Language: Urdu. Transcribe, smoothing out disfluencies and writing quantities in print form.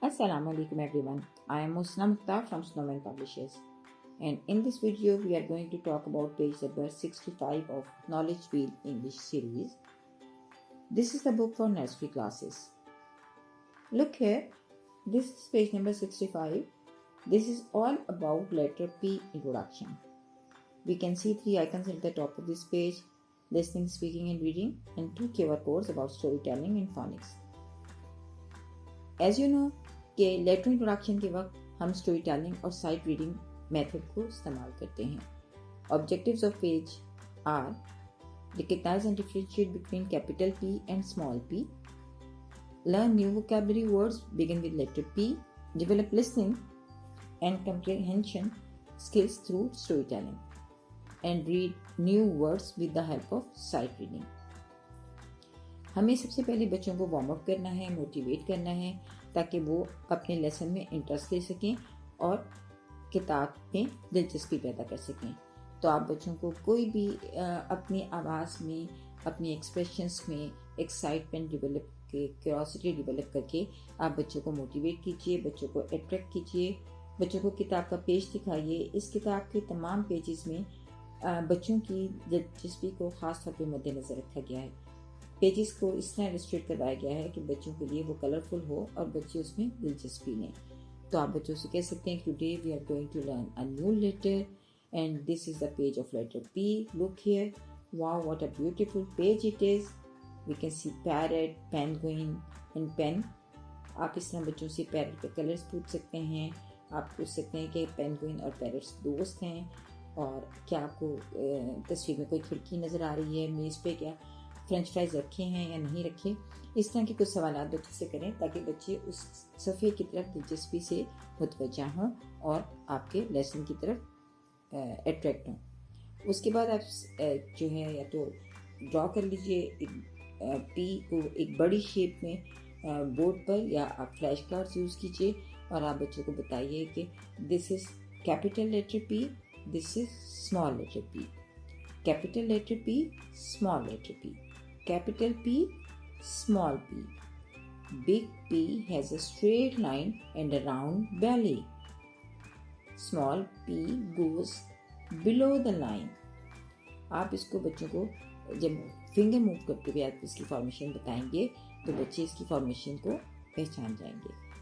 Assalamu alaikum everyone. I am Musna Mukhtar from Snowman Publishers, and in this video we are going to talk about page number 65 of Knowledge Wheel English series. This is the book for nursery classes. Look here, this is page number 65. This is all about letter P introduction. We can see 3 icons at the top of this page: listening, speaking and reading, and 2 QR codes about storytelling and phonics. As you know کہ لیٹر انٹروڈکشن کے وقت ہم اسٹوری ٹیلنگ اور سائٹ ریڈنگ میتھڈ کو استعمال کرتے ہیں. Objectives of page are recognise and differentiate between capital P and small P, learn new vocabulary words begin with letter P, develop listening and comprehension skills through story telling, and read new words with the help of sight reading. ہمیں سب سے پہلے بچوں کو وارم اپ کرنا ہے, موٹیویٹ کرنا ہے تاکہ وہ اپنے لیسن میں انٹرسٹ لے سکیں اور کتاب میں دلچسپی پیدا کر سکیں. تو آپ بچوں کو کوئی بھی اپنی آواز میں, اپنی ایکسپریشنس میں ایکسائٹمنٹ ڈیولپ کے, کیوریوسٹی ڈیولپ کر کے آپ بچوں کو موٹیویٹ کیجیے, بچوں کو اٹریکٹ کیجیے, بچوں کو کتاب کا پیج دکھائیے. اس کتاب کے تمام پیجز میں بچوں کی دلچسپی کو خاص طور پہ مد نظر رکھا گیا ہے. پیجز کو اس طرح السٹریٹ کروایا گیا ہے کہ بچوں کے لیے وہ کلرفل ہو اور بچے اس میں دلچسپی لیں. تو آپ بچوں سے کہہ سکتے ہیں today we are going to learn a new letter and this is the page of letter P. Look here, wow what a beautiful page it is. We can see parrot, penguin and pen. آپ اس طرح بچوں سے پیرٹ کے کلرز پوچھ سکتے ہیں. آپ پوچھ سکتے ہیں کہ پینگوئن اور پیرٹس دوست ہیں, اور کیا آپ کو تصویر میں کوئی کھڑکی نظر آ رہی ہے, میز پہ کیا فرینچ فرائز رکھے ہیں یا نہیں رکھے. اس طرح کے کچھ سوالات بچے سے کریں تاکہ بچے اس صفحے کی طرف دلچسپی سے متوجہ ہوں اور آپ کے لیسن کی طرف اٹریکٹ ہوں. اس کے بعد آپ جو ہے یا تو ڈرا کر لیجئے پی کو ایک بڑی شیپ میں بورڈ پر, یا آپ فلیش کارڈز یوز کیجئے اور آپ بچوں کو بتائیے کہ this is capital letter P, this is small letter P. Capital letter P, small letter P. Capital P, small p. Big P has a straight line and a round belly. Small p goes below the line. آپ اس کو بچوں کو جب فنگر موو کرتے ہوئے آپ اس کی فارمیشن بتائیں گے تو بچے اس کی فارمیشن کو پہچان جائیں گے.